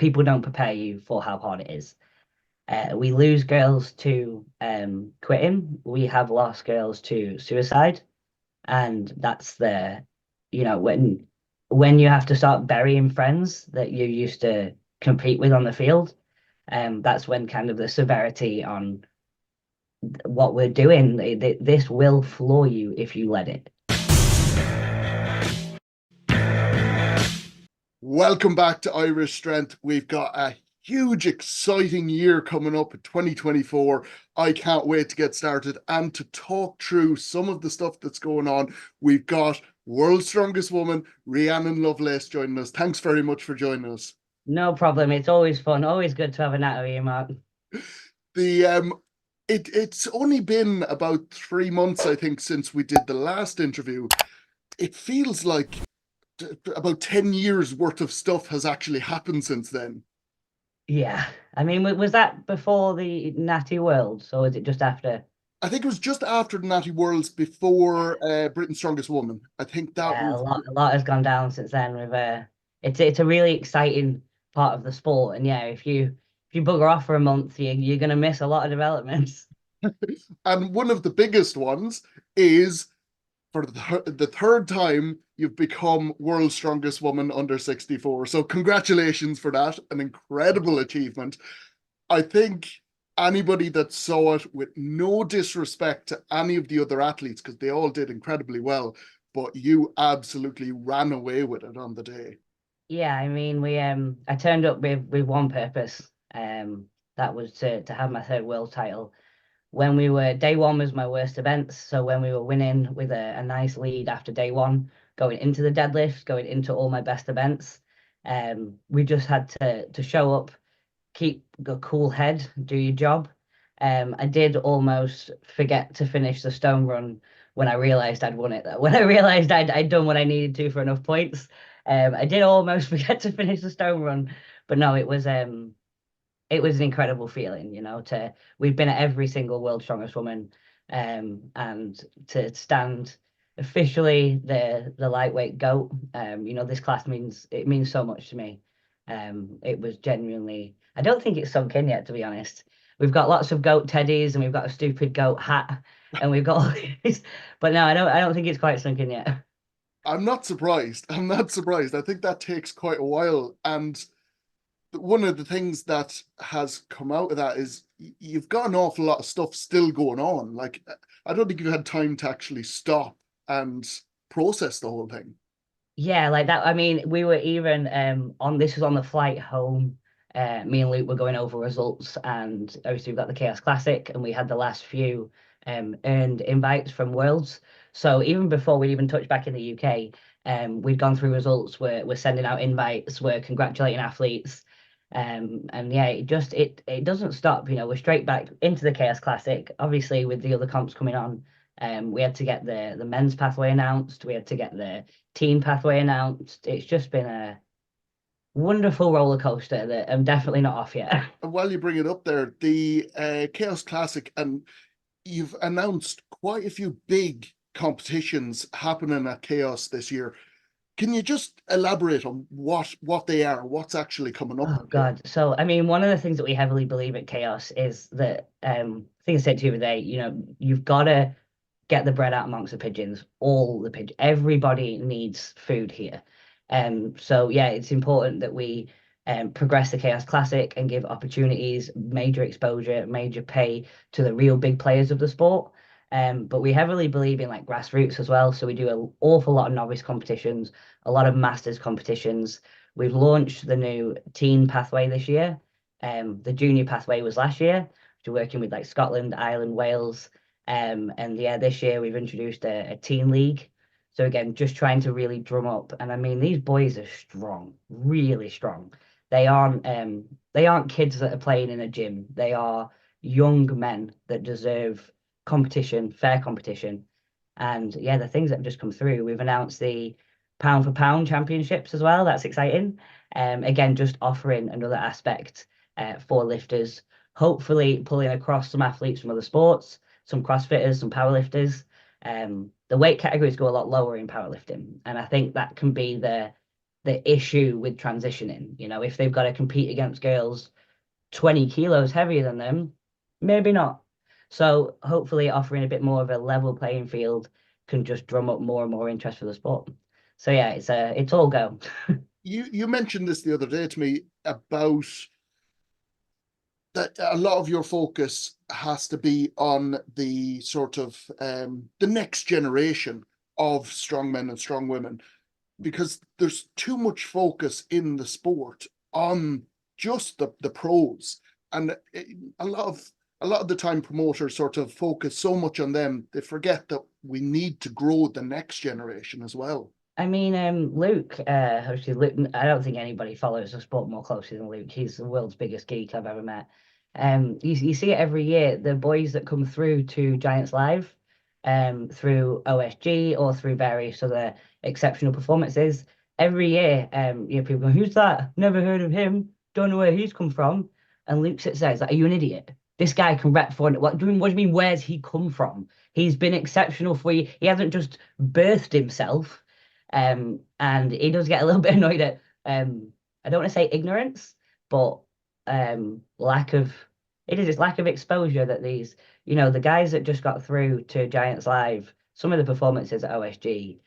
people don't prepare you for how hard it is. We lose girls to quitting. We have lost girls to suicide, and that's when you have to start burying friends that you used to compete with on the field. That's when kind of the severity on what we're doing. This will floor you if you let it. Welcome back to Irish Strength. We've got a huge, exciting year coming up in 2024. I can't wait to get started and to talk through some of the stuff that's going on. We've got World's Strongest Woman, Rhianon Lovelace, joining us. Thanks very much for joining us. No problem. It's always fun. Always good to have a natter here, Mark. It's only been about 3 months, I think, since we did the last interview. It feels like about 10 years worth of stuff has actually happened since then. Yeah. I mean, was that before the Natty Worlds, or was it just after? I think it was just after the Natty Worlds, before Britain's Strongest Woman. I think that Yeah, was... a lot has gone down since then. It's a really exciting part of the sport, and yeah, if you bugger off for a month, you're gonna miss a lot of developments. And one of the biggest ones is, for the third time, you've become World's Strongest Woman under 64. So congratulations for that. An incredible achievement. I think anybody that saw it, with no disrespect to any of the other athletes, because they all did incredibly well, but you absolutely ran away with it on the day. Yeah, I mean, I turned up with one purpose. That was to have my third world title. When we were day one was my worst events. So when we were winning with a nice lead after day one, going into the deadlift, going into all my best events, we just had to show up, keep a cool head, do your job. I did almost forget to finish the stone run when I realized I'd won it. When I realized I'd done what I needed to for enough points, I did almost forget to finish the stone run. But no, it was an incredible feeling, we've been at every single World's Strongest Woman, and to stand officially the lightweight GOAT, this class means so much to me. It was genuinely, I don't think it's sunk in yet, to be honest. We've got lots of GOAT teddies and we've got a stupid GOAT hat and we've got all these, but no, I don't think it's quite sunk in yet. I'm not surprised. I'm not surprised. I think that takes quite a while. And one of the things that has come out of that is you've got an awful lot of stuff still going on. Like, I don't think you've had time to actually stop and process the whole thing. Yeah, like that. I mean, we were even this was on the flight home. Me and Luke were going over results, and obviously we've got the Chaos Classic, and we had the last few earned invites from Worlds. So even before we even touched back in the UK, we'd gone through results. We're sending out invites. We're congratulating athletes. And yeah, it doesn't stop. We're straight back into the Chaos Classic. Obviously, with the other comps coming on, we had to get the men's pathway announced. We had to get the teen pathway announced. It's just been a wonderful roller coaster that I'm definitely not off yet. And while you bring it up there, the Chaos Classic, and you've announced quite a few big competitions happening at Chaos this year. Can you just elaborate on what they are, what's actually coming up? Oh God. So I mean, one of the things that we heavily believe at Chaos is that I think I said to you the other day, you've got to get the bread out amongst the pigeons, all the pigeons. Everybody needs food here. So yeah, it's important that we progress the Chaos Classic and give opportunities, major exposure, major pay to the real big players of the sport. But we heavily believe in like grassroots as well. So we do an awful lot of novice competitions, a lot of masters competitions. We've launched the new teen pathway this year. The junior pathway was last year. We're working with like Scotland, Ireland, Wales. And yeah, this year we've introduced a teen league. So again, just trying to really drum up. And I mean, these boys are strong, really strong. They aren't kids that are playing in a gym. They are young men that deserve competition, fair competition. And yeah, the things that have just come through, we've announced the pound for pound championships as well. That's exciting. Again, just offering another aspect for lifters, hopefully pulling across some athletes from other sports, some crossfitters, some powerlifters. The weight categories go a lot lower in powerlifting, and I think that can be issue with transitioning. You know, if they've got to compete against girls 20 kilos heavier than them, maybe not. So hopefully offering a bit more of a level playing field can just drum up more and more interest for the sport. So yeah, it's all go. You mentioned this the other day to me about that a lot of your focus has to be on the sort of the next generation of strongmen and strong women, because there's too much focus in the sport on just the pros, and a lot of the time promoters sort of focus so much on them, they forget that we need to grow the next generation as well. I mean, Luke, actually, Luke, I don't think anybody follows the sport more closely than Luke. He's the world's biggest geek I've ever met. You see it every year. The boys that come through to Giants Live, through OSG or through various other exceptional performances, every year, people go, "Who's that? Never heard of him. Don't know where he's come from." And Luke sits there, he's like, "Are you an idiot? This guy can rep for it. What do you mean? Where's he come from? He's been exceptional for you. He hasn't just birthed himself." And he does get a little bit annoyed at, I don't want to say ignorance, but lack of exposure that these, the guys that just got through to Giants Live, some of the performances at OSG.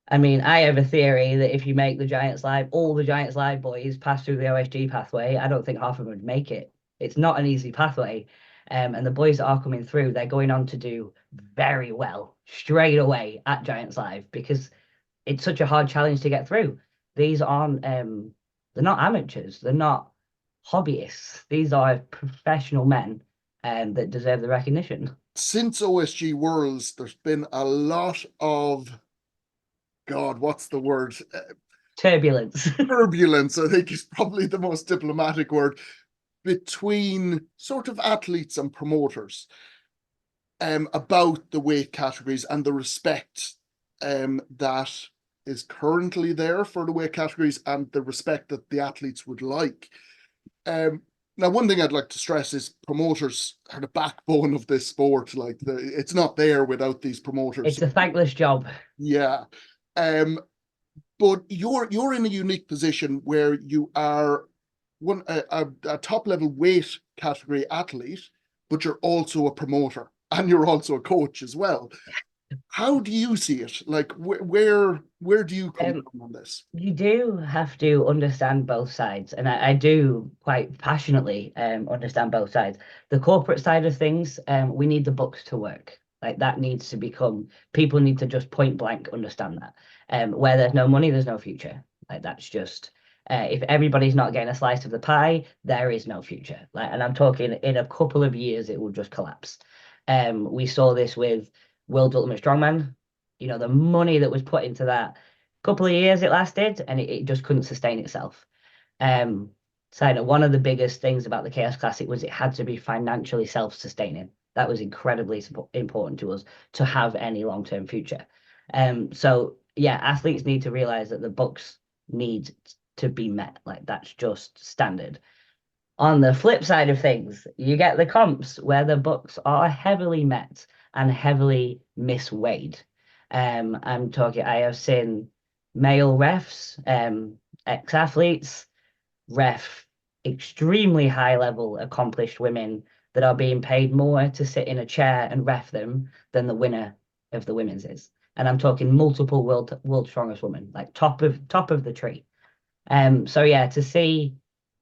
I mean, I have a theory that if you make the Giants Live, all the Giants Live boys pass through the OSG pathway, I don't think half of them would make it. It's not an easy pathway. And the boys that are coming through, they're going on to do very well straight away at Giants Live, because it's such a hard challenge to get through. These aren't, they're not amateurs. They're not hobbyists. These are professional men that deserve the recognition. Since OSG Worlds, there's been a lot of, God, what's the word? Turbulence. Turbulence, I think, is probably the most diplomatic word, between sort of athletes and promoters about the weight categories and the respect that is currently there for the weight categories and the respect that the athletes would like. Now, one thing I'd like to stress is promoters are the backbone of this sport. Like, it's not there without these promoters. It's a thankless job. Yeah. But you're in a unique position where you are a top level weight category athlete, but you're also a promoter and you're also a coach as well. How do you see it? Like, where do you come from on this? You do have to understand both sides, and I do quite passionately understand both sides. The corporate side of things, we need the books to work. Like, that needs to become, people need to just point blank understand that. Where there's no money, there's no future. Like, that's just, if everybody's not getting a slice of the pie, there is no future. Like, and I'm talking in a couple of years, it will just collapse. We saw this with World Ultimate Strongman. The money that was put into that, couple of years it lasted, and it just couldn't sustain itself. So one of the biggest things about the Chaos Classic was it had to be financially self-sustaining. That was incredibly important to us to have any long-term future. So yeah, athletes need to realize that the books need to be met. Like, that's just standard. On the flip side of things, you get the comps where the books are heavily met and heavily misweighed. I'm talking, I have seen male refs, ex-athletes, ref extremely high level accomplished women that are being paid more to sit in a chair and ref them than the winner of the women's is. And I'm talking multiple world strongest women, like top of the tree. So yeah, to see,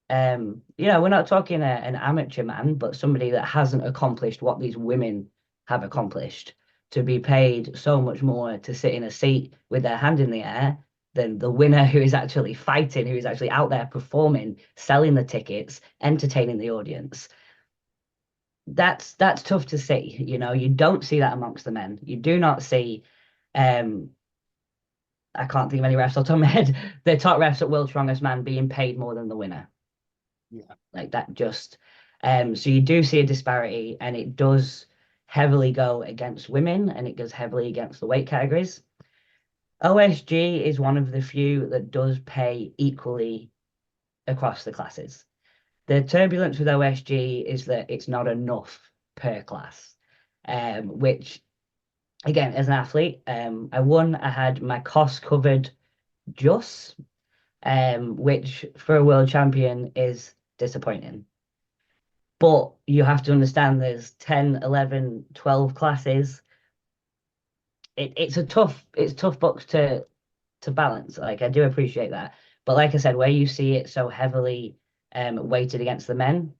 we're not talking an amateur man, but somebody that hasn't accomplished what these women have accomplished, to be paid so much more to sit in a seat with their hand in the air than the winner who is actually fighting, who is actually out there performing, selling the tickets, entertaining the audience. That's tough to see. You don't see that amongst the men. You do not see, I can't think of any refs off the top of my head, the top refs at World's Strongest Man being paid more than the winner. Yeah. Like, that just, so you do see a disparity, and it does heavily go against women, and it goes heavily against the weight categories. OSG is one of the few that does pay equally across the classes. The turbulence with OSG is that it's not enough per class, which, again, as an athlete, I had my costs covered just, which for a world champion is disappointing. But you have to understand there's 10, 11, 12 classes. It's tough books to balance. Like, I do appreciate that. But like I said, where you see it so heavily weighted against the men,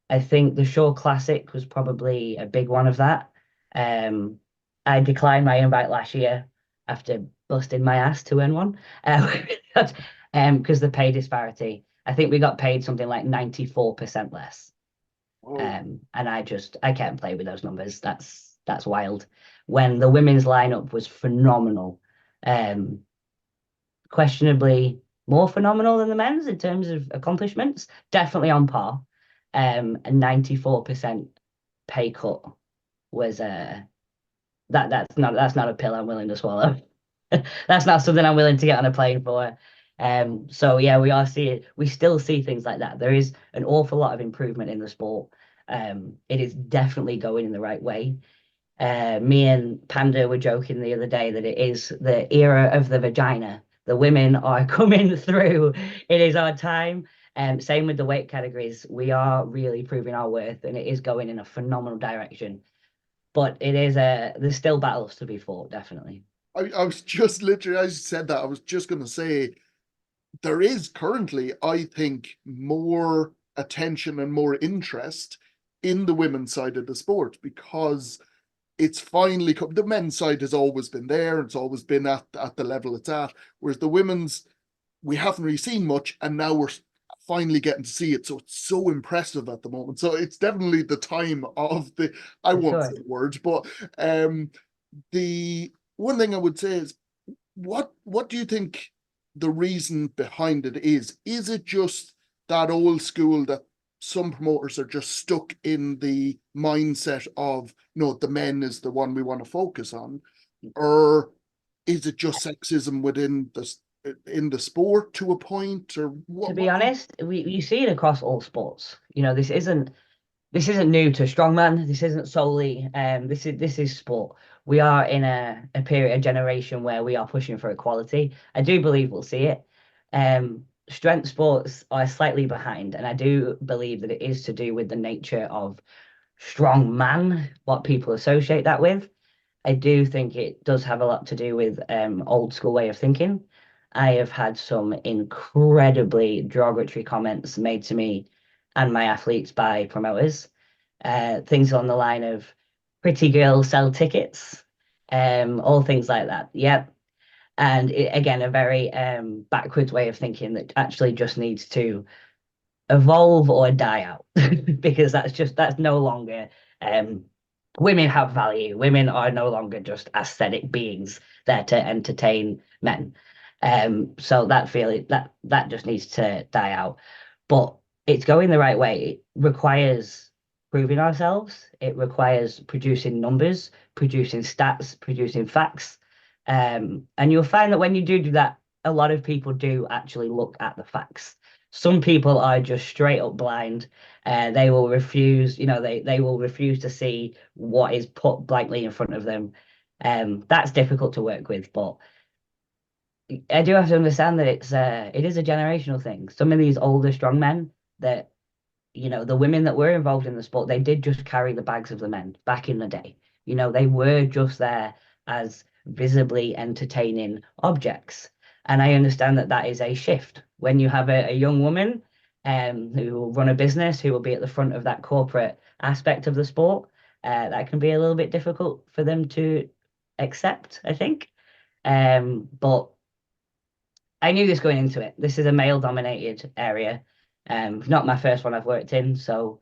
I think the Shore Classic was probably a big one of that. I declined my invite last year after busting my ass to win one. Because the pay disparity. I think we got paid something like 94% less. Oh, And I can't play with those numbers. That's wild. When the women's lineup was phenomenal. Questionably more phenomenal than the men's in terms of accomplishments, definitely on par. A 94% pay cut was that's not a pill I'm willing to swallow. That's not something I'm willing to get on a plane for. So yeah, we still see things like that. There is an awful lot of improvement in the sport. It is definitely going in the right way. Me and Panda were joking the other day that it is the era of the vagina. The women are coming through. It is our time. Same with the weight categories. We are really proving our worth, and it is going in a phenomenal direction. But there's still battles to be fought, definitely. I was just literally, as you said that, I was just going to say, there is currently, I think, more attention and more interest in the women's side of the sport, because it's finally come. The men's side has always been there. It's always been at the level it's at. Whereas the women's, we haven't really seen much, and now we're finally getting to see it. So it's so impressive at the moment. So it's definitely the time of the, I For won't sure. say words, but the one thing I would say is, what do you think the reason behind it is? Is it just that old school that some promoters are just stuck in the mindset of, no, the men is the one we want to focus on? Or is it just sexism within the sport to a point? Or To what? be honest, you see it across all sports. This isn't new to strongman. This isn't solely this is sport. We are in a period, a generation where we are pushing for equality. I do believe we'll see it. Strength sports are slightly behind, and I do believe that it is to do with the nature of strong man, what people associate that with. I do think it does have a lot to do with old school way of thinking. I have had some incredibly derogatory comments made to me and my athletes by promoters. Things on the line of pretty girls sell tickets, all things like that. Yep. And again, a very backwards way of thinking that actually just needs to evolve or die out because that's no longer women have value. Women are no longer just aesthetic beings there to entertain men. So that just needs to die out. But it's going the right way. It requires proving ourselves. It requires producing numbers, producing stats, producing facts. And you'll find that when you do that, a lot of people do actually look at the facts. Some people are just straight up blind. They will refuse, they will refuse to see what is put blankly in front of them. That's difficult to work with, but I do have to understand that it is a generational thing. Some of these older strong men that, the women that were involved in the sport, they did just carry the bags of the men back in the day. They were just there as visibly entertaining objects. And I understand that that is a shift. When you have a young woman who will run a business, who will be at the front of that corporate aspect of the sport, that can be a little bit difficult for them to accept, I think. But I knew this going into it. This is a male-dominated area. Not my first one I've worked in, so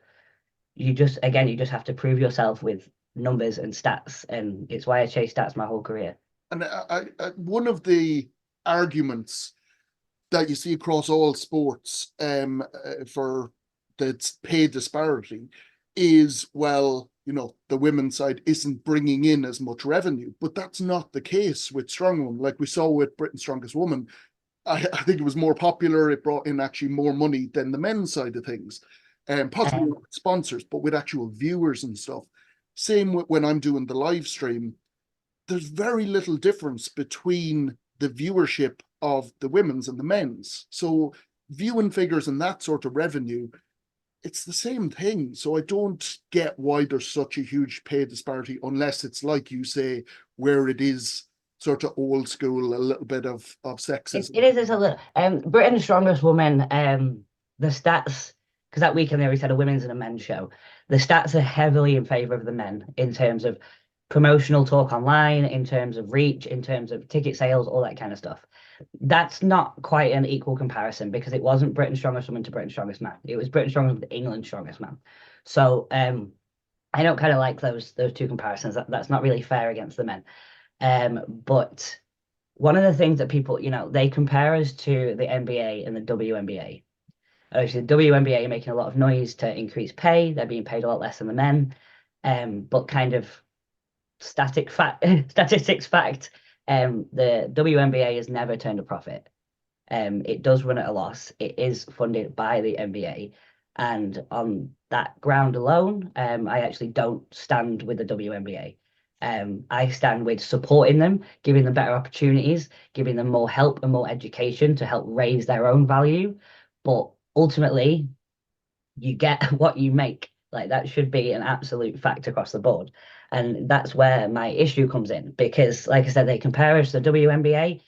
you just have to prove yourself with numbers and stats, and it's why I chased stats my whole career. And one of the arguments that you see across all sports for the pay disparity is, well, the women's side isn't bringing in as much revenue, but that's not the case with Strongwoman. Like we saw with Britain's Strongest Woman, I think it was more popular. It brought in actually more money than the men's side of things, and possibly not with sponsors, but with actual viewers and stuff. Same with when I'm doing the live stream. There's very little difference between the viewership of the women's and the men's. So viewing figures and that sort of revenue, it's the same thing. So I don't get why there's such a huge pay disparity, unless it's like you say, where it is sort of old school, a little bit of sexism. It is. It's a little. Britain's Strongest Woman. The stats, because that weekend they always had a women's and a men's show. The stats are heavily in favor of the men in terms of promotional talk online, in terms of reach, in terms of ticket sales, all that kind of stuff. That's not quite an equal comparison, because it wasn't Britain's Strongest Woman to Britain's Strongest Man. It was Britain's Strongest Woman to England's Strongest Man. So I don't kind of like those two comparisons. That's not really fair against the men. But one of the things that people, they compare us to the NBA and the WNBA. Obviously, the WNBA are making a lot of noise to increase pay. They're being paid a lot less than the men. But kind of statistics fact, the WNBA has never turned a profit. It does run at a loss. It is funded by the NBA. And on that ground alone, I actually don't stand with the WNBA. I stand with supporting them, giving them better opportunities, giving them more help and more education to help raise their own value. But ultimately, you get what you make. Like, that should be an absolute fact across the board. And that's where my issue comes in, because, like I said, they compare us to the WNBA.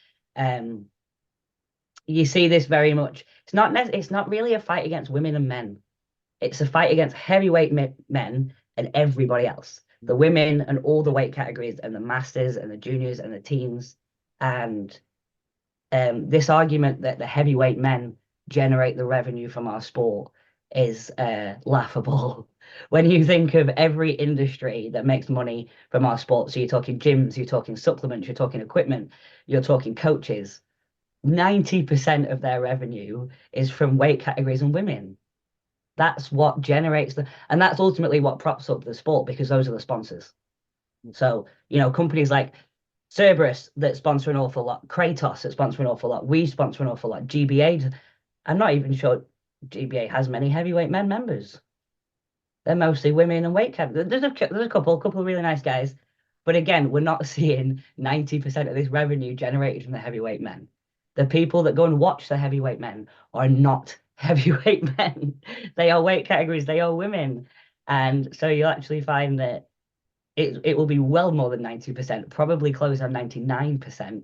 You see this very much. It's not really a fight against women and men. It's a fight against heavyweight men and everybody else. The women and all the weight categories, and the masters and the juniors and the teens. And this argument that the heavyweight men generate the revenue from our sport is laughable. When you think of every industry that makes money from our sport, so you're talking gyms, you're talking supplements, you're talking equipment, you're talking coaches, 90% of their revenue is from weight categories and women. That's what generates and that's ultimately what props up the sport, because those are the sponsors. So, companies like Cerberus that sponsor an awful lot, Kratos that sponsor an awful lot, we sponsor an awful lot, GBA. I'm not even sure GBA has many heavyweight men members. They're mostly women and weight categories. There's a couple of really nice guys. But again, we're not seeing 90% of this revenue generated from the heavyweight men. The people that go and watch the heavyweight men are not heavyweight men. They are weight categories. They are women. And so you'll actually find that it will be well more than 90%, probably close on 99%.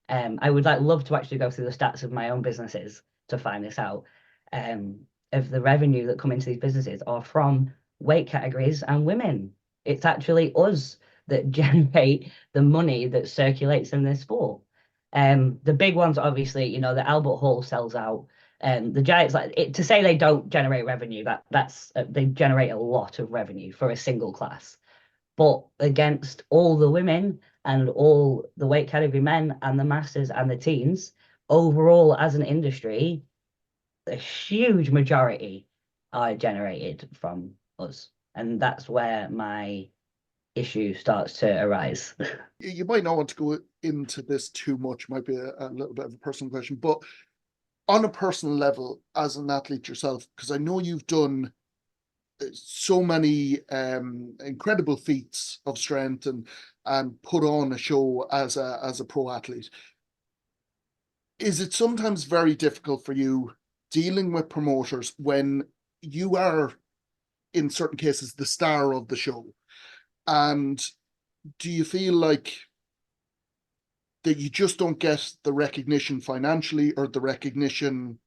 I would love to actually go through the stats of my own businesses to find this out. Of the revenue that come into these businesses are from weight categories and women. It's actually us that generate the money that circulates in this sport. The big ones, obviously, the Albert Hall sells out. The Giants, to say they don't generate revenue, that's they generate a lot of revenue for a single class. But against all the women and all the weight category men and the masters and the teens, overall as an industry, a huge majority are generated from us. And that's where my issue starts to arise. You might not want to go into this too much, might be a little bit of a personal question, but on a personal level, as an athlete yourself, because I know you've done so many incredible feats of strength and put on a show as a pro athlete, is it sometimes very difficult for you dealing with promoters when you are, in certain cases, the star of the show? And do you feel like that you just don't get the recognition financially, or the recognition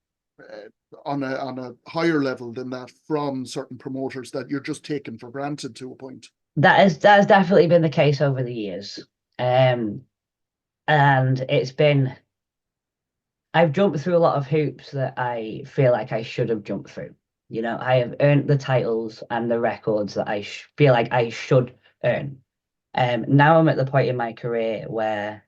on a higher level than that from certain promoters, that you're just taken for granted to a point? That has definitely been the case over the years. And I've jumped through a lot of hoops that I feel like I should have jumped through. I have earned the titles and the records that I feel like I should earn. Now I'm at the point in my career where,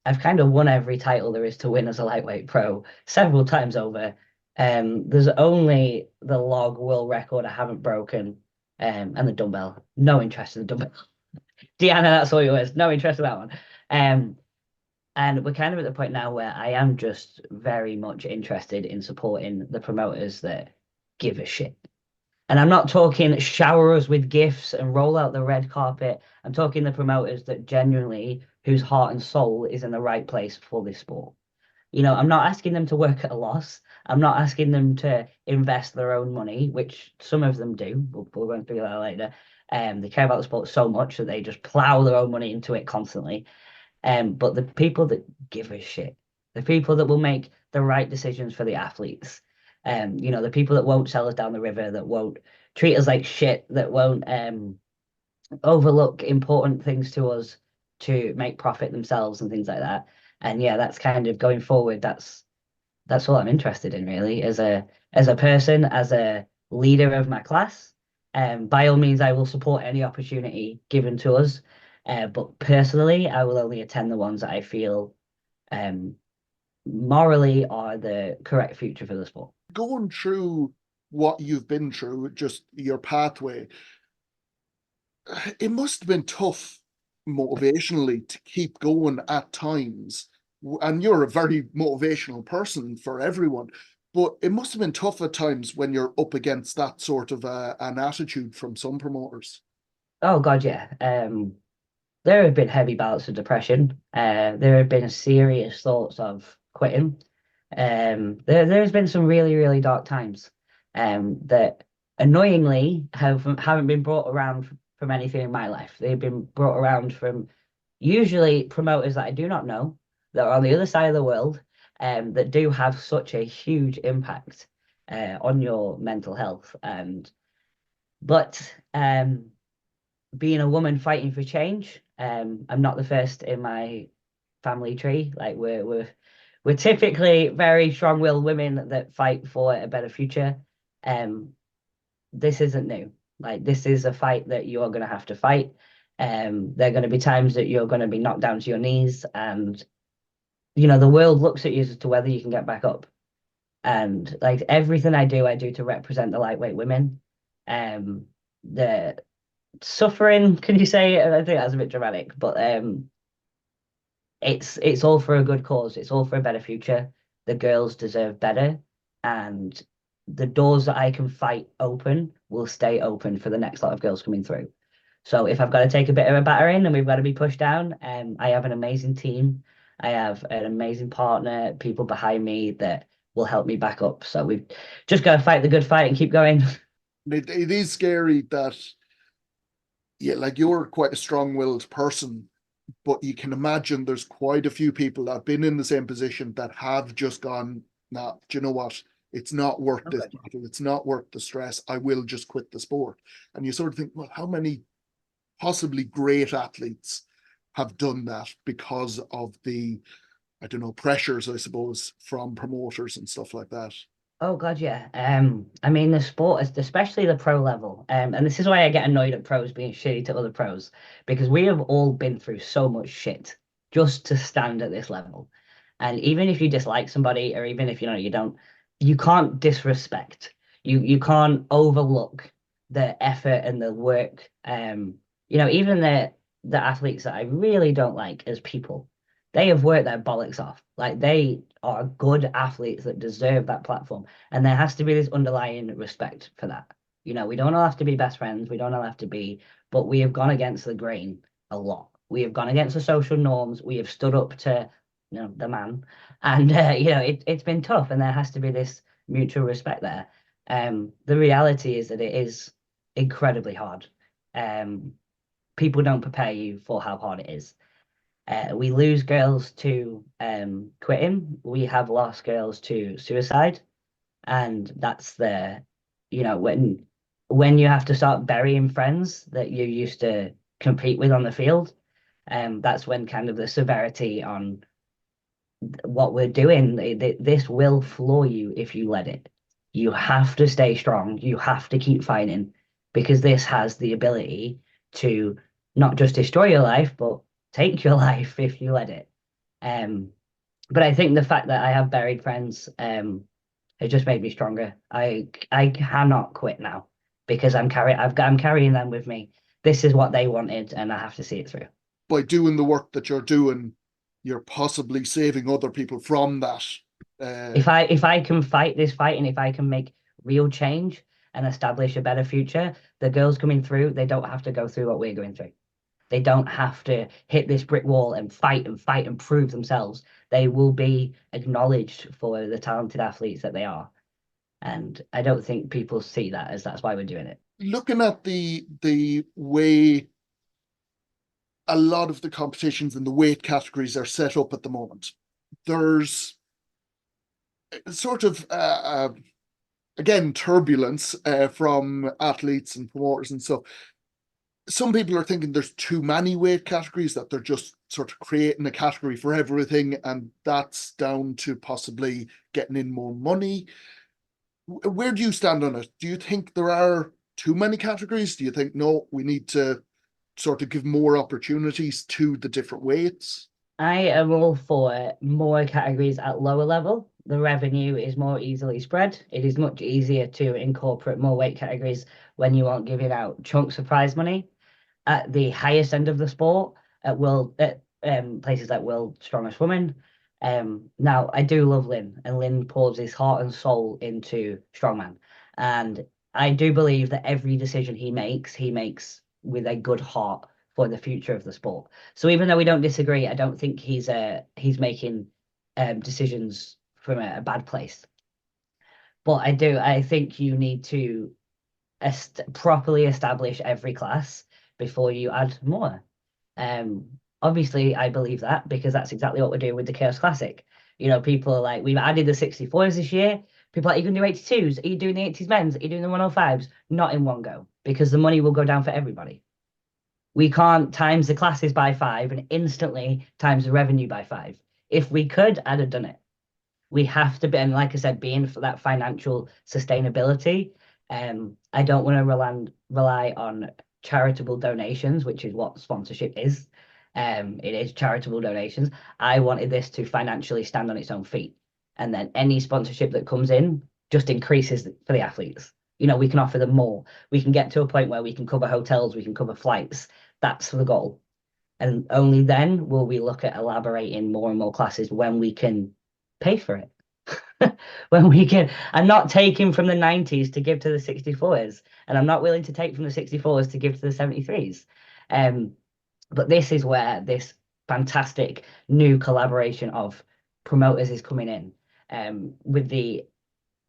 I've kind of won every title there is to win as a lightweight pro several times over. There's only the log world record I haven't broken, and the dumbbell. No interest in the dumbbell. Deanna, that's all yours. No interest in that one. And we're kind of at the point now where I am just very much interested in supporting the promoters that give a shit. And I'm not talking shower us with gifts and roll out the red carpet. I'm talking the promoters that genuinely whose heart and soul is in the right place for this sport. I'm not asking them to work at a loss. I'm not asking them to invest their own money, which some of them do. We're going to figure that out later. They care about the sport so much that they just plow their own money into it constantly. But the people that give a shit, the people that will make the right decisions for the athletes, the people that won't sell us down the river, that won't treat us like shit, that won't overlook important things to us to make profit themselves and things like that. And yeah, that's kind of going forward. That's all I'm interested in, really, as a person, as a leader of my class. By all means, I will support any opportunity given to us. But personally, I will only attend the ones that I feel morally are the correct future for the sport. Going through what you've been through, just your pathway, it must have been tough motivationally to keep going at times. And you're a very motivational person for everyone, but it must have been tough at times when you're up against that sort of an attitude from some promoters. Oh God, yeah. There have been heavy bouts of depression. There have been serious thoughts of quitting. There's been some really, really dark times that annoyingly haven't been brought around from anything in my life. They've been brought around from usually promoters that I do not know, that are on the other side of the world, that do have such a huge impact on your mental health. But being a woman fighting for change, I'm not the first in my family tree. Like we're typically very strong-willed women that fight for a better future. This isn't new. Like, this is a fight that you're going to have to fight. There are going to be times that you're going to be knocked down to your knees, and the world looks at you as to whether you can get back up. And like everything I do to represent the lightweight women. The suffering, can you say? I think that's a bit dramatic, but it's all for a good cause. It's all for a better future. The girls deserve better, and the doors that I can fight open will stay open for the next lot of girls coming through. So if I've got to take a bit of a battering and we've got to be pushed down, I have an amazing team. I have an amazing partner, people behind me that will help me back up. So we've just got to fight the good fight and keep going. It is scary that, yeah, like you're quite a strong-willed person, but you can imagine there's quite a few people that have been in the same position that have just gone, nah, do you know what? It's not worth this battle. It's not worth the stress. I will just quit the sport. And you sort of think, well, how many possibly great athletes have done that because of the, I don't know, pressures, I suppose, from promoters and stuff like that? Oh God, yeah. I mean, the sport, especially the pro level, and this is why I get annoyed at pros being shitty to other pros, because we have all been through so much shit just to stand at this level. And even if you dislike somebody, or even if you can't disrespect. You can't overlook the effort and the work. Even the athletes that I really don't like as people, they have worked their bollocks off. Like, they are good athletes that deserve that platform. And there has to be this underlying respect for that. We don't all have to be best friends. We don't all have to be, but we have gone against the grain a lot. We have gone against the social norms. We have stood up to, the man. And, it's been tough, and there has to be this mutual respect there. The reality is that it is incredibly hard. People don't prepare you for how hard it is. We lose girls to quitting. We have lost girls to suicide, and that's when you have to start burying friends that you used to compete with on the field. That's when kind of the severity on what we're doing. This will floor you if you let it. You have to stay strong. You have to keep fighting, because this has the ability to not just destroy your life, but take your life if you let it. But I think the fact that I have buried friends has just made me stronger. I cannot quit now, because I'm carrying them with me. This is what they wanted, and I have to see it through. By doing the work that you're doing, you're possibly saving other people from that. If I can fight this fight, and if I can make real change and establish a better future, the girls coming through, they don't have to go through what we're going through. They don't have to hit this brick wall and fight and prove themselves. They will be acknowledged for the talented athletes that they are. And I don't think people see that as that's why we're doing it. Looking at the way a lot of the competitions and the weight categories are set up at the moment, there's sort of again turbulence from athletes and promoters and stuff. Some people are thinking there's too many weight categories, that they're just sort of creating a category for everything, and that's down to possibly getting in more money. Where do you stand on it? Do you think there are too many categories? Do you think, no, we need to sort of give more opportunities to the different weights? I am all for more categories at lower level. The revenue is more easily spread. It is much easier to incorporate more weight categories when you aren't giving out chunks of prize money. At the highest end of the sport, at places like World Strongest Woman. Now, I do love Lynn, and Lynn pours his heart and soul into Strongman. And I do believe that every decision he makes with a good heart for the future of the sport. So even though we don't disagree, I don't think he's making decisions from a bad place. But I think you need to properly establish every class before you add more. Obviously, I believe that because that's exactly what we're doing with the Chaos Classic. You know, people are like, we've added the 64s this year. People are like, you can do 82s. Are you doing the 80s men's? Are you doing the 105s? Not in one go, because the money will go down for everybody. We can't times the classes by 5 and instantly times the revenue by 5. If we could, I'd have done it. We have to be, and like I said, being for that financial sustainability. I don't want to rely on charitable donations, which is what sponsorship is. It is charitable donations. I wanted this to financially stand on its own feet. And then any sponsorship that comes in just increases for the athletes. You know, we can offer them more. We can get to a point where we can cover hotels, we can cover flights. That's the goal. And only then will we look at elaborating more and more classes when we can pay for it. When we can, I'm not taking from the 90s to give to the 64s, and I'm not willing to take from the 64s to give to the 73s. But this is where this fantastic new collaboration of promoters is coming in, with the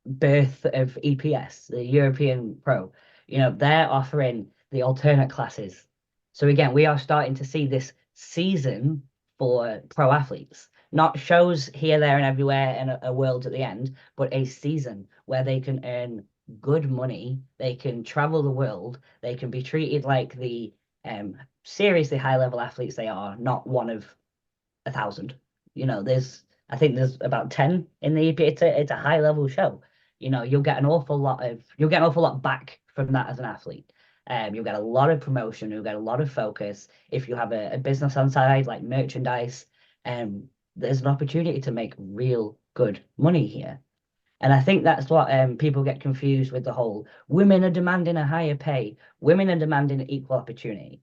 birth of EPS, the European Pro. You know, they're offering the alternate classes. So again, we are starting to see this season for pro athletes. Not shows here, there, and everywhere, and a world at the end, but a season where they can earn good money. They can travel the world. They can be treated like the seriously high level athletes they are, not one of 1,000. You know, I think there's about 10 in the EP. It's a high level show. You know, you'll get an awful lot back from that as an athlete. You'll get a lot of promotion. You'll get a lot of focus. If you have a business on side like merchandise, there's an opportunity to make real good money here. And I think that's what people get confused with the whole women are demanding a higher pay. Women are demanding equal opportunity.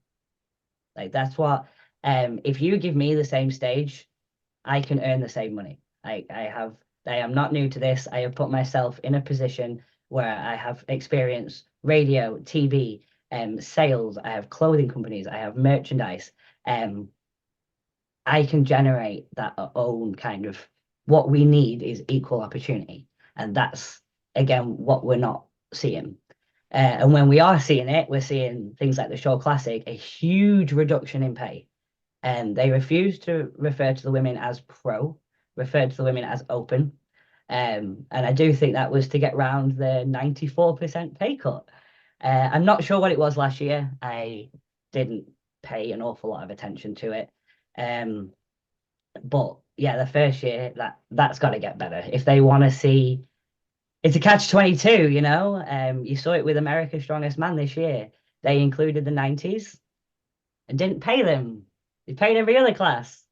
Like that's what, if you give me the same stage, I can earn the same money. I am not new to this. I have put myself in a position where I have experienced radio, TV, sales. I have clothing companies. I have merchandise. I can generate that own kind of, what we need is equal opportunity. And that's, again, what we're not seeing. And when we are seeing it, we're seeing things like the Show Classic, a huge reduction in pay. And they refuse to refer to the women as pro, refer to the women as open. And I do think that was to get round the 94% pay cut. I'm not sure what it was last year. I didn't pay an awful lot of attention to it. But yeah, the first year that's got to get better if they want to see. It's a catch-22, you know. You saw it with America's Strongest Man this year. They included the 90s and didn't pay them. They paid every other class.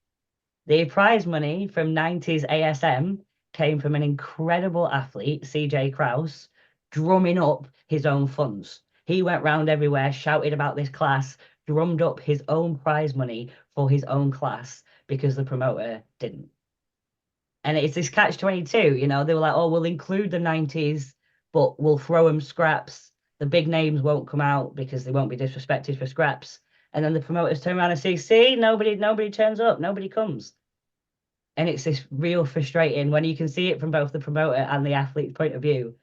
The prize money from 90s ASM came from an incredible athlete, CJ Kraus, drumming up his own funds. He went round everywhere, shouted about this class, drummed up his own prize money for his own class because the promoter didn't. And it's this catch-22, you know. They were like, oh, we'll include the 90s, but we'll throw them scraps. The big names won't come out because they won't be disrespected for scraps. And then the promoters turn around and say, see, nobody turns up, nobody comes. And it's this real frustrating when you can see it from both the promoter and the athlete's point of view.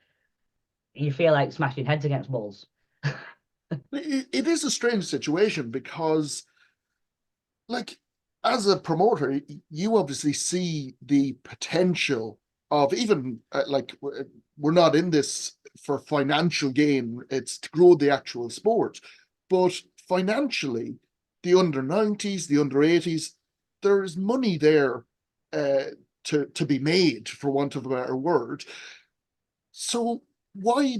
You feel like smashing heads against walls. It is a strange situation because, like, as a promoter, you obviously see the potential of even like we're not in this for financial gain, it's to grow the actual sport. But financially, the under 90s, the under 80s, there is money there to be made, for want of a better word. So why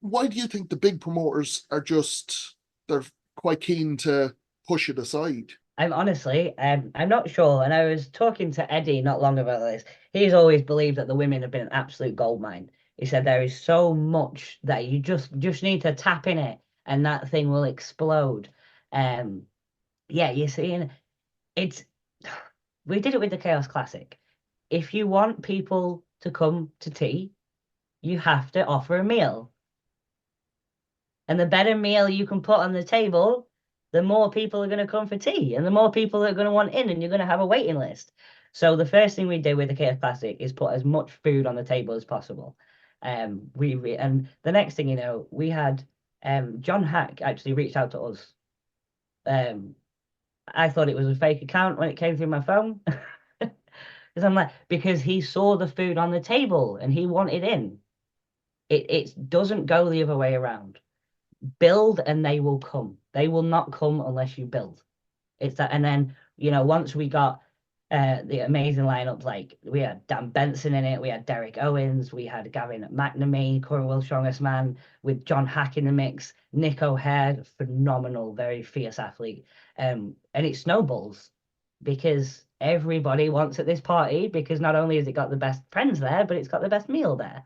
do you think the big promoters are just they're quite keen to push it aside? I'm not sure. And I was talking to Eddie not long about this. He's always believed that the women have been an absolute goldmine. He said there is so much that you just need to tap in it and that thing will explode. Yeah, you're seeing it's we did it with the Chaos Classic. If you want people to come to tea, you have to offer a meal. And the better meal you can put on the table, the more people are going to come for tea and the more people are going to want in, and you're going to have a waiting list. So the first thing we did with the Chaos Classic is put as much food on the table as possible. And the next thing you know, we had John Hack actually reached out to us. I thought it was a fake account when it came through my phone. Because he saw the food on the table and he wanted in. It doesn't go the other way around. Build and they will come. They will not come unless you build. It's that. And then, once we got the amazing lineups, like we had Dan Benson in it, we had Derek Owens, we had Gavin McNamee, Current World Strongest Man, with John Hack in the mix, Nick O'Hare, phenomenal, very fierce athlete. And it snowballs because everybody wants at this party, because not only has it got the best friends there, but it's got the best meal there.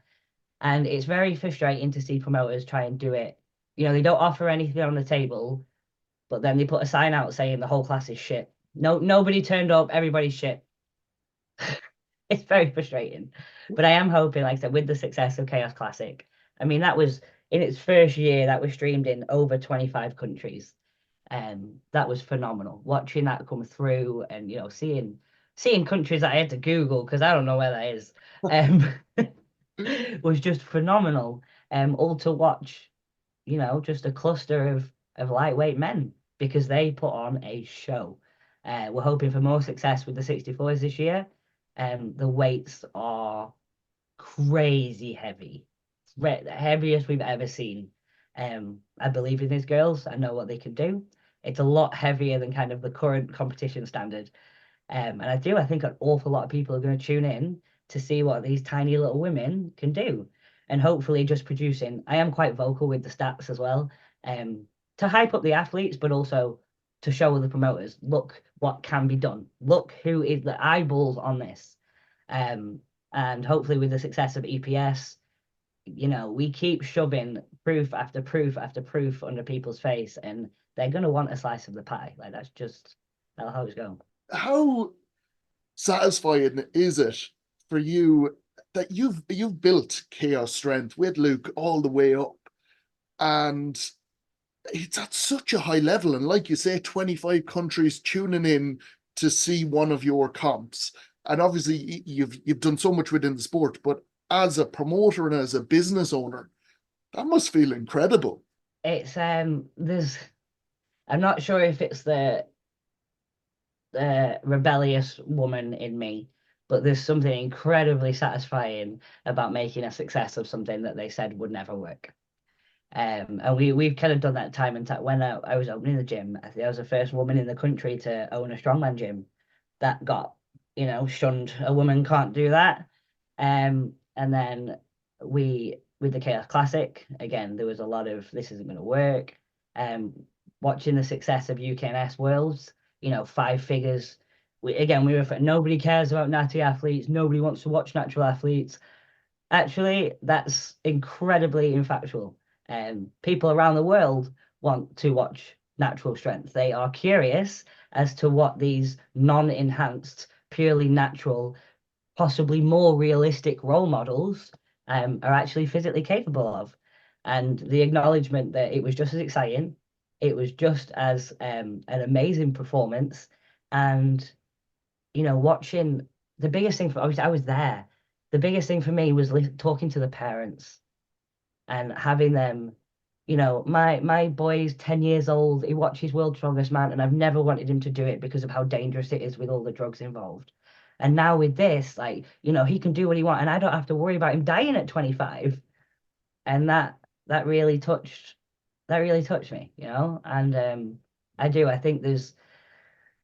And it's very frustrating to see promoters try and do it. They don't offer anything on the table, but then they put a sign out saying the whole class is shit. No, nobody turned up, everybody's shit. It's very frustrating. But I am hoping, like I said, with the success of Chaos Classic, I mean, that was in its first year, that was streamed in over 25 countries. That was phenomenal. Watching that come through and, seeing countries that I had to Google because I don't know where that is, was just phenomenal. All to watch, just a cluster of lightweight men, because they put on a show. We're hoping for more success with the 64s this year. The weights are crazy heavy. The heaviest we've ever seen. I believe in these girls. I know what they can do. It's a lot heavier than kind of the current competition standard. And I think an awful lot of people are going to tune in to see what these tiny little women can do. And hopefully just producing. I am quite vocal with the stats as well, to hype up the athletes, but also to show the promoters, look what can be done. Look who is the eyeballs on this. And hopefully with the success of EPS, we keep shoving proof after proof after proof under people's face, and they're going to want a slice of the pie. Like, that's how it's going. How satisfying is it for you that you've built Chaos Strength with Luke all the way up, and it's at such a high level, and like you say, 25 countries tuning in to see one of your comps, and obviously you've done so much within the sport, but as a promoter and as a business owner, that must feel incredible. It's I'm not sure if it's the rebellious woman in me, but there's something incredibly satisfying about making a success of something that they said would never work. And we've kind of done that time and time. When I was opening the gym, I think I was the first woman in the country to own a strongman gym. That got, shunned. A woman can't do that. And then with the Chaos Classic, again, there was a lot of this isn't going to work. Watching the success of UKNS Worlds, 5 figures. Nobody cares about natty athletes. Nobody wants to watch natural athletes. Actually, that's incredibly infactual. People around the world want to watch natural strength. They are curious as to what these non-enhanced, purely natural, possibly more realistic role models are actually physically capable of. And the acknowledgement that it was just as exciting, it was just as an amazing performance. And watching, the biggest thing for, obviously I was there. The biggest thing for me was talking to the parents and having them, my boy's 10 years old. He watches World's Strongest Man, and I've never wanted him to do it because of how dangerous it is with all the drugs involved. And now with this, like, he can do what he wants, and I don't have to worry about him dying at 25. And that really touched that really touched me, And I think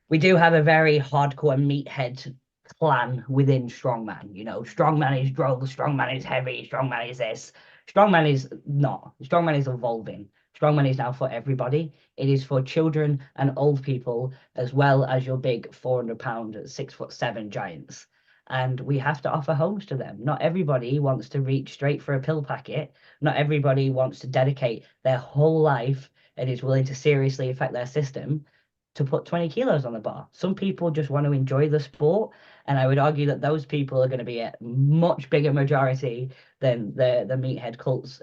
we do have a very hardcore meathead clan within Strongman. Strongman is droll, Strongman is heavy, Strongman is this. Strongman is not. Strongman is evolving. Strongman is now for everybody. It is for children and old people, as well as your big 400-pound, 6'7" giants. And we have to offer homes to them. Not everybody wants to reach straight for a pill packet. Not everybody wants to dedicate their whole life and is willing to seriously affect their system to put 20 kilos on the bar. Some people just want to enjoy the sport, and I would argue that those people are going to be a much bigger majority than the meathead cults,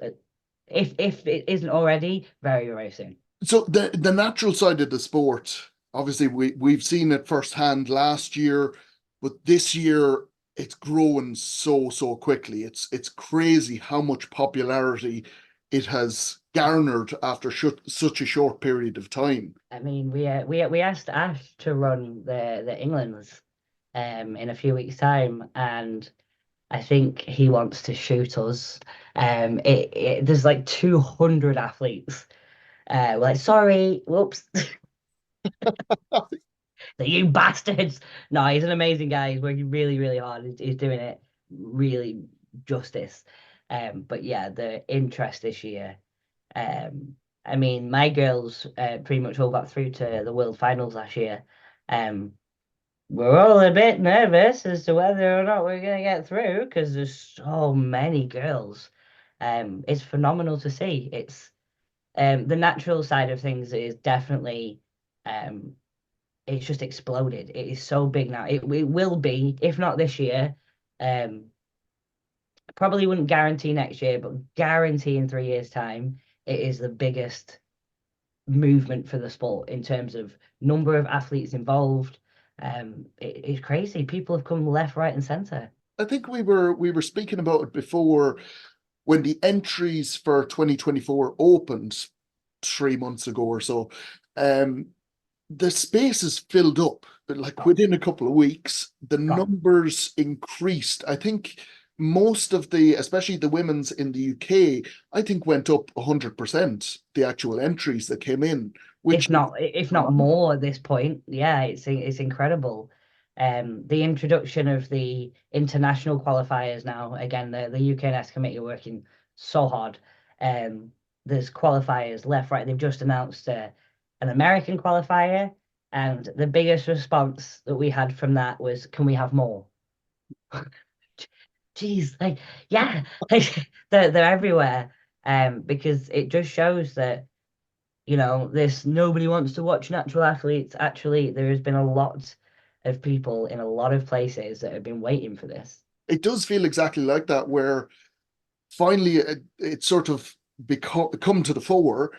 if it isn't already, very, very soon. So the natural side of the sport, obviously we've seen it firsthand last year, but this year it's growing so quickly. It's crazy how much popularity it has garnered after such a short period of time. I mean, we asked Ash to run the England's in a few weeks' time, and I think he wants to shoot us. There's like 200 athletes. We're like, sorry, whoops. You bastards. No, he's an amazing guy. He's working really, really hard. He's doing it really justice. But yeah, the interest this year. I mean, my girls pretty much all got through to the World Finals last year. We're all a bit nervous as to whether or not we're going to get through because there's so many girls. It's phenomenal to see. It's the natural side of things is definitely it's just exploded. It is so big now. It will be, if not this year, probably wouldn't guarantee next year, but guarantee in 3 years' time, it is the biggest movement for the sport in terms of number of athletes involved. It's crazy. People have come left, right, and center. I think we were speaking about it before when the entries for 2024 opened 3 months ago or so. The space is filled up, but like within a couple of weeks, the numbers increased. I think most of especially the women's in the UK, I think went up 100%, the actual entries that came in. Which if not more at this point. Yeah, it's incredible. The introduction of the international qualifiers now, again, the UKNS committee are working so hard. There's qualifiers left, right. They've just announced an American qualifier, and the biggest response that we had from that was, can we have more? Jeez, like, yeah, like, they're everywhere. Because it just shows that this nobody wants to watch natural athletes. Actually, there has been a lot of people in a lot of places that have been waiting for this. It does feel exactly like that, where finally it sort of come to the fore,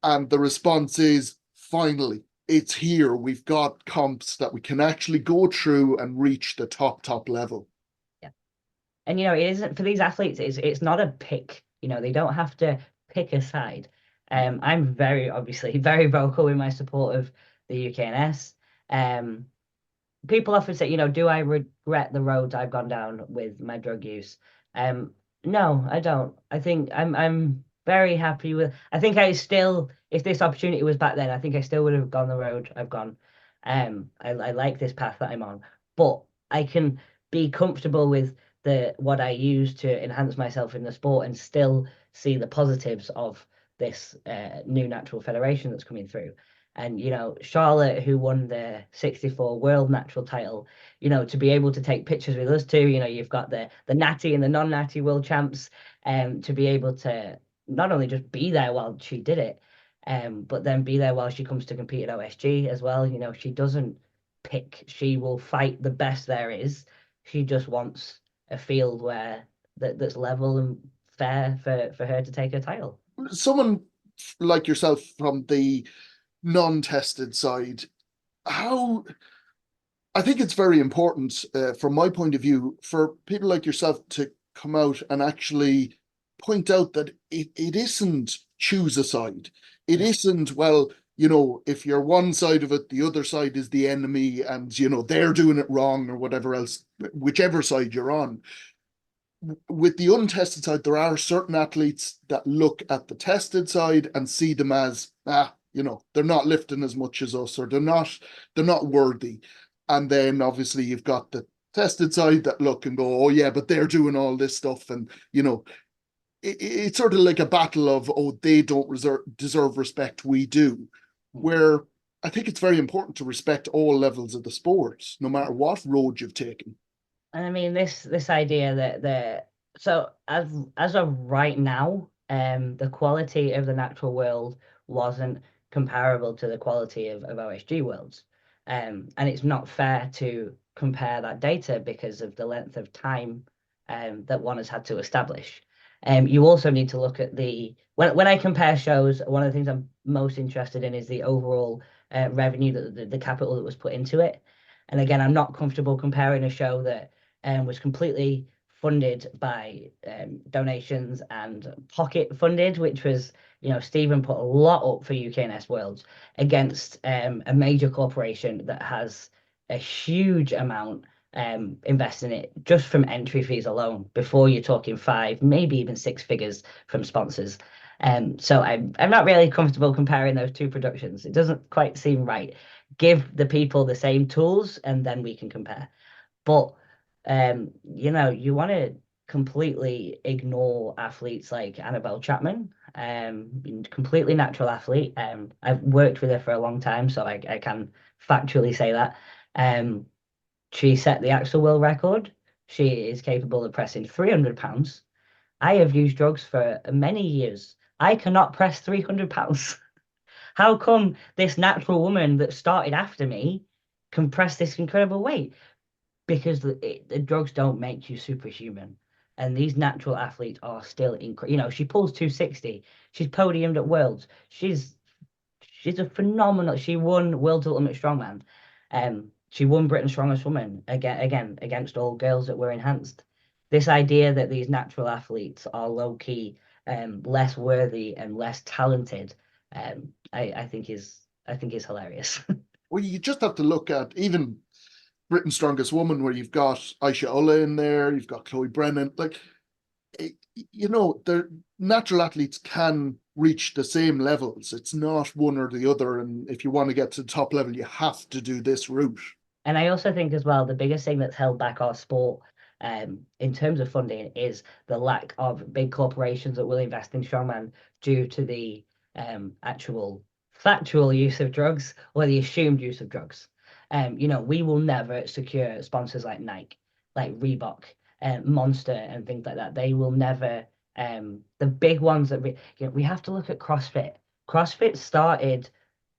and the response is finally it's here. We've got comps that we can actually go through and reach the top level. Yeah, and it isn't for these athletes. It's not a pick. They don't have to pick a side. I'm obviously very vocal in my support of the UKNS. People often say, do I regret the roads I've gone down with my drug use? No, I don't. I think I'm very happy with. I think I still, if this opportunity was back then, I think I still would have gone the road I've gone. I like this path that I'm on, but I can be comfortable with what I use to enhance myself in the sport and still see the positives of this new natural federation that's coming through. And Charlotte, who won the 64 world natural title, to be able to take pictures with us too. You've got the natty and the non-natty world champs, to be able to not only just be there while she did it, but then be there while she comes to compete at OSG as well. She doesn't pick; she will fight the best there is. She just wants a field where that's level and fair for her to take her title. Someone like yourself from the non-tested side, how I think it's very important, from my point of view, for people like yourself to come out and actually point out that it isn't choose a side. It isn't, well, if you're one side of it, the other side is the enemy, and they're doing it wrong or whatever else, whichever side you're on. With the untested side, there are certain athletes that look at the tested side and see them as, they're not lifting as much as us, or they're not worthy. And then obviously you've got the tested side that look and go, oh yeah, but they're doing all this stuff. And, it's sort of like a battle of, oh, they don't deserve respect, we do. Where I think it's very important to respect all levels of the sport, no matter what road you've taken. And I mean, this idea that so as of right now, the quality of the natural world wasn't comparable to the quality of OSG worlds. And it's not fair to compare that data because of the length of time that one has had to establish. You also need to look at when I compare shows, one of the things I'm most interested in is the overall revenue, the capital that was put into it. And again, I'm not comfortable comparing a show that was completely funded by donations and pocket funded, which was, Stephen put a lot up for UKNS Worlds against a major corporation that has a huge amount invested in it just from entry fees alone, before you're talking 5, maybe even 6 figures from sponsors. So I'm not really comfortable comparing those two productions. It doesn't quite seem right. Give the people the same tools and then we can compare. But you want to completely ignore athletes like Annabelle Chapman, completely natural athlete. I've worked with her for a long time, so I can factually say that. She set the actual world record. She is capable of pressing 300 pounds. I have used drugs for many years. I cannot press 300 pounds. How come this natural woman that started after me can press this incredible weight? Because the drugs don't make you superhuman. And these natural athletes are still incredible. She pulls 260. She's podiumed at Worlds. She's a phenomenal. She won World's Ultimate Strongman. She won Britain's Strongest Woman again against all girls that were enhanced. This idea that these natural athletes are low key, less worthy and less talented, I think is hilarious. Well, you just have to look at even Britain's Strongest Woman, where you've got Aisha Ulla in there, you've got Chloe Brennan. Like, the natural athletes can reach the same levels. It's not one or the other. And if you want to get to the top level, you have to do this route. And I also think as well, the biggest thing that's held back our sport in terms of funding is the lack of big corporations that will invest in strongman due to the actual factual use of drugs or the assumed use of drugs. We will never secure sponsors like Nike, like Reebok, Monster, and things like that. They will never. The big ones that we have to look at CrossFit. CrossFit started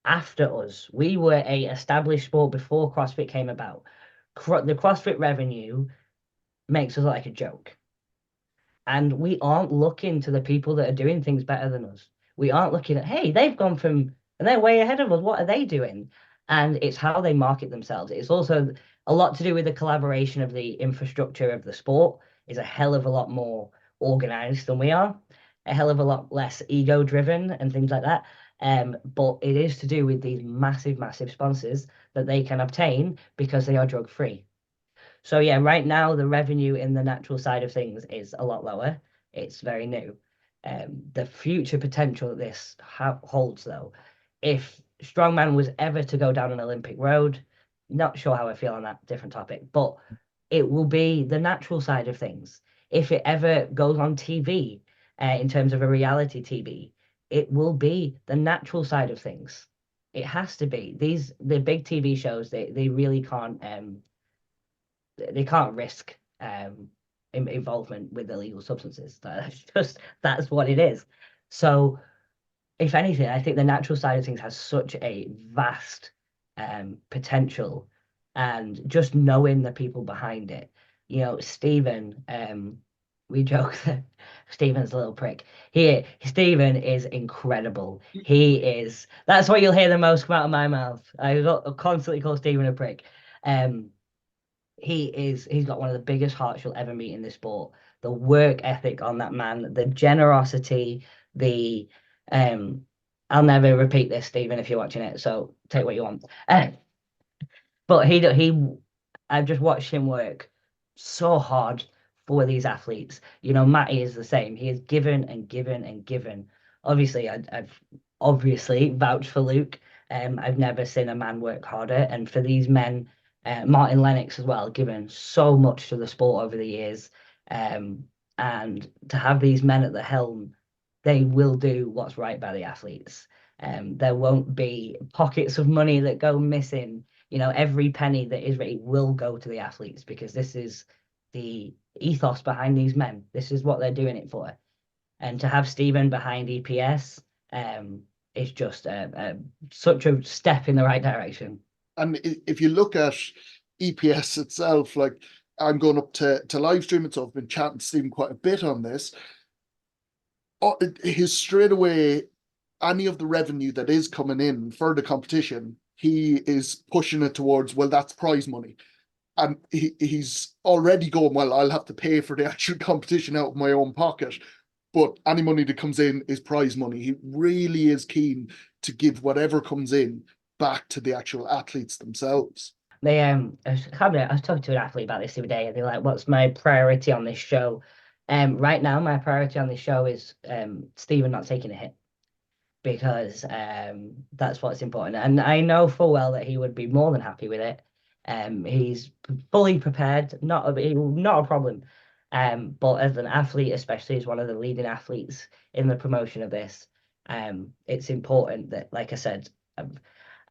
after us. We were a established sport before CrossFit came about. The CrossFit revenue makes us look like a joke. And we aren't looking to the people that are doing things better than us. We aren't looking at, hey, they've gone from, and they're way ahead of us. What are they doing? And it's how they market themselves. It's also a lot to do with the collaboration of the infrastructure of the sport is a hell of a lot more organized than we are, a hell of a lot less ego driven and things like that. But it is to do with these massive, massive sponsors that they can obtain because they are drug free. So yeah, right now the revenue in the natural side of things is a lot lower. It's very new. The future potential that this holds, though, if strongman was ever to go down an Olympic road, not sure how I feel on that, different topic, but it will be the natural side of things. If it ever goes on TV, in terms of a reality TV, it will be the natural side of things. It has to be. The big TV shows, they really can't risk involvement with illegal substances. That's what it is. So if anything, I think the natural side of things has such a vast potential, and just knowing the people behind it, Stephen we joke that Stephen's a little prick. Stephen is incredible. That's what you'll hear the most come out of my mouth. I constantly call Stephen a prick. He's got one of the biggest hearts you'll ever meet in this sport. The work ethic on that man, the generosity, I'll never repeat this, Stephen, if you're watching it, so take what you want. But I've just watched him work so hard for these athletes. Matty is the same. He has given and given and given. Obviously, I've obviously vouched for Luke. I've never seen a man work harder. And for these men, Martin Lennox as well, given so much to the sport over the years. And to have these men at the helm, they will do what's right by the athletes. There won't be pockets of money that go missing. Every penny that is ready will go to the athletes, because this is the ethos behind these men. This is what they're doing it for. And to have Stephen behind EPS is just such a step in the right direction. And if you look at EPS itself, like, I'm going up to live stream it, so I've been chatting to Stephen quite a bit on this. His straight away, any of the revenue that is coming in for the competition, he is pushing it towards, well, that's prize money. And he's already going, well, I'll have to pay for the actual competition out of my own pocket, but any money that comes in is prize money. He really is keen to give whatever comes in back to the actual athletes themselves. I was talking to an athlete about this the other day, and they're like, what's my priority on this show? Right now, my priority on this show is Stephen not taking a hit, because that's what's important. And I know full well that he would be more than happy with it. He's fully prepared, not a problem. But as an athlete, especially as one of the leading athletes in the promotion of this, it's important that, like I said,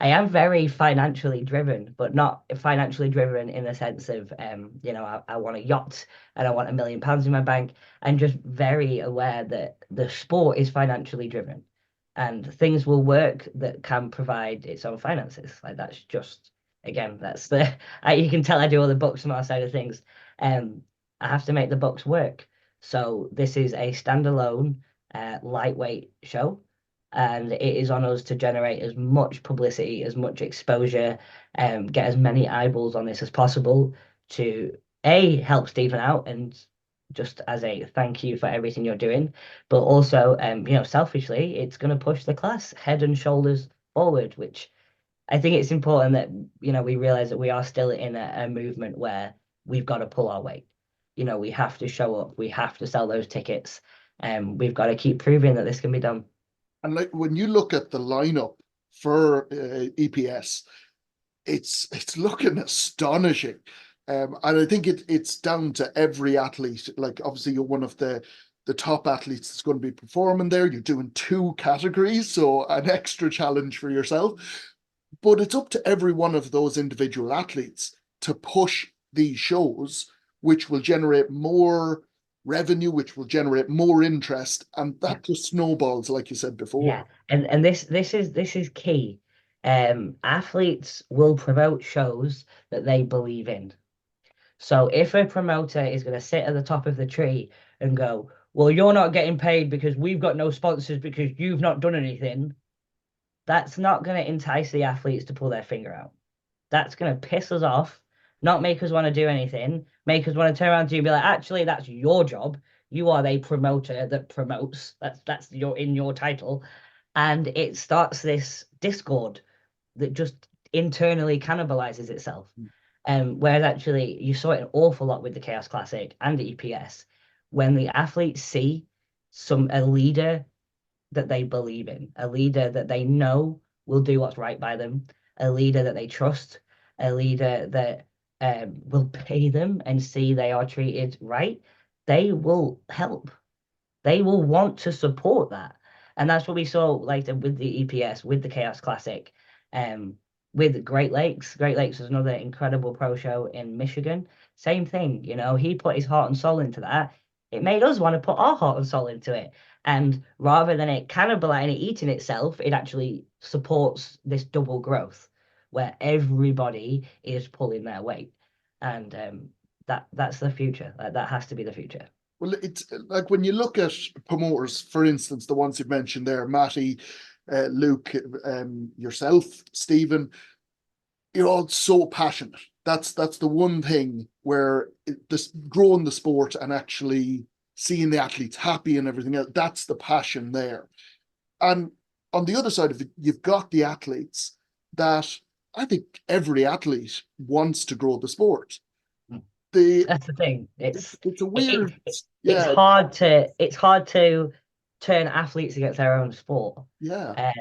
I am very financially driven, but not financially driven in the sense of, I want a yacht and I want £1 million in my bank. I'm just very aware that the sport is financially driven, and things will work that can provide its own finances. Like, that's just, again, that's you can tell I do all the books on our side of things. I have to make the books work. So this is a standalone, lightweight show, and it is on us to generate as much publicity, as much exposure, get as many eyeballs on this as possible to help Stephen out, and just as a thank you for everything you're doing, but also, selfishly, it's going to push the class head and shoulders forward, which I think it's important that, we realize that we are still in a movement where we've got to pull our weight. We have to show up, we have to sell those tickets, and we've got to keep proving that this can be done. And like, when you look at the lineup for EPS, it's looking astonishing. And I think it's down to every athlete. Like, obviously, you're one of the top athletes that's going to be performing there. You're doing 2 categories, so an extra challenge for yourself. But it's up to every one of those individual athletes to push these shows, which will generate more revenue, which will generate more interest, and that just snowballs, like you said before. Yeah, and this is key. Athletes will promote shows that they believe in. So if a promoter is going to sit at the top of the tree and go, well, you're not getting paid because we've got no sponsors because you've not done anything, that's not going to entice the athletes to pull their finger out. That's going to piss us off, not make us want to do anything, make us want to turn around to you and be like, actually, that's your job. You are a promoter that promotes. That's in your title. And it starts this discord that just internally cannibalizes itself. Whereas actually you saw it an awful lot with the Chaos Classic and the EPS, when the athletes see a leader that they believe in, a leader that they know will do what's right by them, a leader that they trust, a leader that will pay them and see they are treated right, they will help. They will want to support that. And that's what we saw, like, with the EPS, with the Chaos Classic, with Great Lakes. Great Lakes was another incredible pro show in Michigan. Same thing, he put his heart and soul into that. It made us want to put our heart and soul into it. And rather than it cannibalizing and eating itself, it actually supports this double growth where everybody is pulling their weight. And that's the future. That has to be the future. Well, it's like when you look at promoters, for instance, the ones you've mentioned there, Matty, Luke, yourself, Stephen, you're all so passionate. That's the one thing where this growing the sport and actually seeing the athletes happy and everything else, that's the passion there. And on the other side of it, you've got the athletes that I think every athlete wants to grow the sport. That's the thing. It's a weird, it's yeah, hard to turn athletes against their own sport. yeah.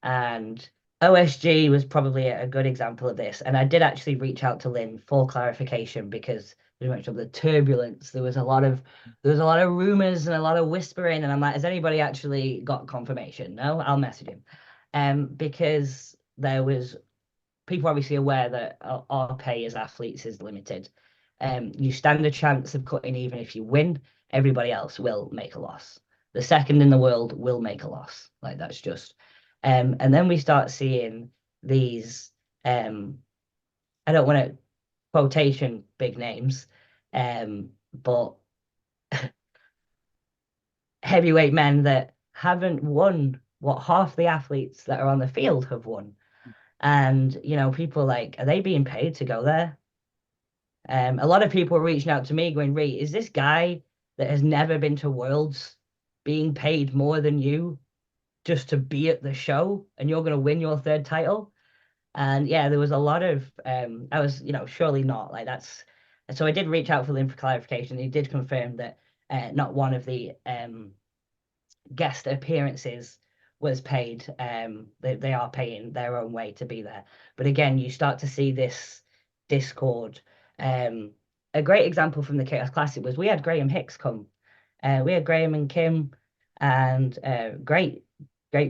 And OSG was probably a good example of this. And I did actually reach out to Lynn for clarification because we mentioned the turbulence. There was a lot of rumors and a lot of whispering, and I'm like, has anybody actually got confirmation? No, I'll message him. Because there was people obviously aware that our pay as athletes is limited. You stand a chance of cutting even if you win. Everybody else will make a loss. The second in the world will make a loss. Like that's just. And then we start seeing these. I don't want to quotation big names, but heavyweight men that haven't won what half the athletes that are on the field have won. And people like, are they being paid to go there? A lot of people are reaching out to me going, Rhi, is this guy that has never been to Worlds being paid more than you just to be at the show and you're going to win your third title? And yeah, there was a lot of, I was, surely not like that's. So I did reach out for him for clarification. He did confirm that not one of the guest appearances was paid. They are paying their own way to be there. But again, you start to see this discord. A great example from the Chaos Classic was we had Graham Hicks come. We had Graham and Kim, and great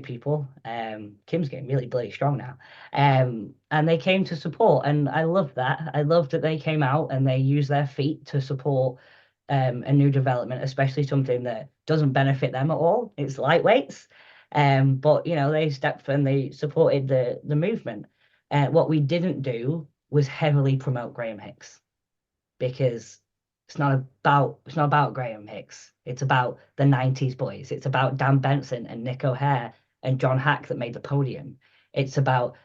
people. Kim's getting really bloody strong now. And they came to support, and I loved that. I loved that they came out and they used their feet to support a new development, especially something that doesn't benefit them at all. It's lightweights. But they stepped and they supported the movement. What we didn't do was heavily promote Graham Hicks because it's not about Graham Hicks. It's about the 90s boys. It's about Dan Benson and Nick O'Hare and John Hack that made the podium. It's about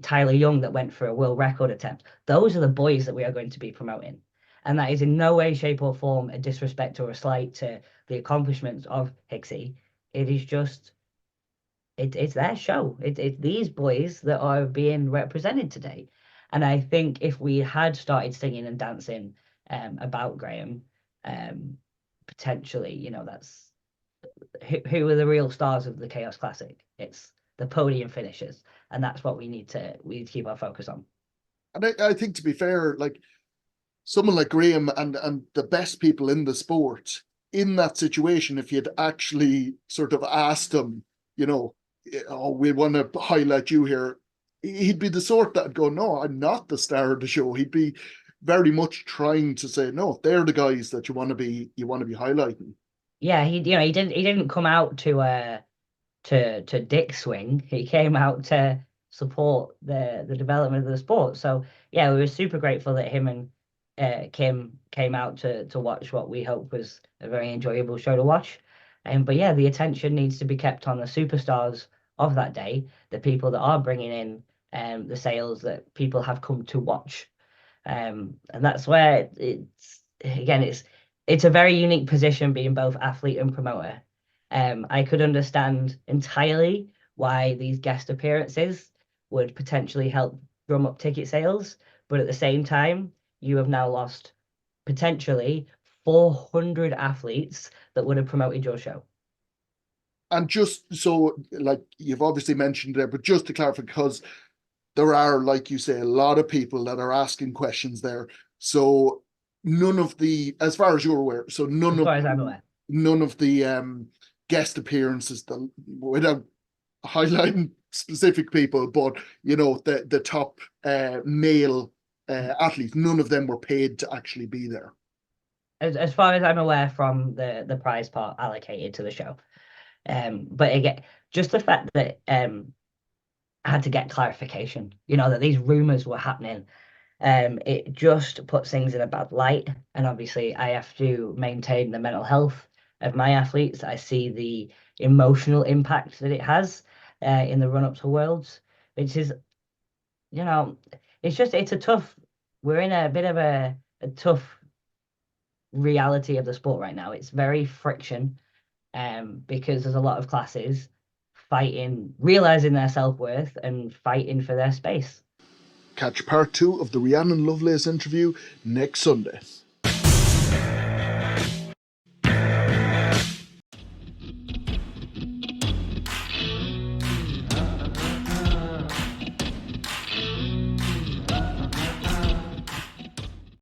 Tyler Young that went for a world record attempt. Those are the boys that we are going to be promoting. And that is in no way, shape, or form a disrespect or a slight to the accomplishments of Hicksy. It is just, it's their show. It's these boys that are being represented today. And I think if we had started singing and dancing about Graham, potentially, that's who are the real stars of the Chaos Classic. It's the podium finishers, and that's what we need to keep our focus on. And I think, to be fair, like someone like Graham and the best people in the sport in that situation, if you'd actually sort of asked him, oh, we want to highlight you here, he'd be the sort that'd go, no, I'm not the star of the show. He'd be very much trying to say, no, they're the guys that you want to be highlighting. Yeah, he didn't come out to dick swing. He came out to support the development of the sport. So yeah, we were super grateful that him and Kim came out to watch what we hope was a very enjoyable show to watch. But yeah, the attention needs to be kept on the superstars of that day, the people that are bringing in the sales that people have come to watch. And that's where it's a very unique position being both athlete and promoter. I could understand entirely why these guest appearances would potentially help drum up ticket sales, but at the same time, you have now lost potentially 400 athletes that would have promoted your show. And just so, like you've obviously mentioned there, but just to clarify, because there are, like you say, a lot of people that are asking questions there. So none of the, as far as you're aware, so none of the guest appearances, without highlighting specific people, but the top male athletes, none of them were paid to actually be there. As far as I'm aware, from the prize part allocated to the show. But again, just the fact that I had to get clarification, that these rumors were happening. It just puts things in a bad light. And obviously, I have to maintain the mental health of my athletes. I see the emotional impact that it has in the run up to Worlds, which is, it's a tough, we're in a bit of a tough reality of the sport right now. It's very friction because there's a lot of classes fighting, realizing their self-worth and fighting for their space. Catch part 2 of the Rhianon Lovelace interview next Sunday.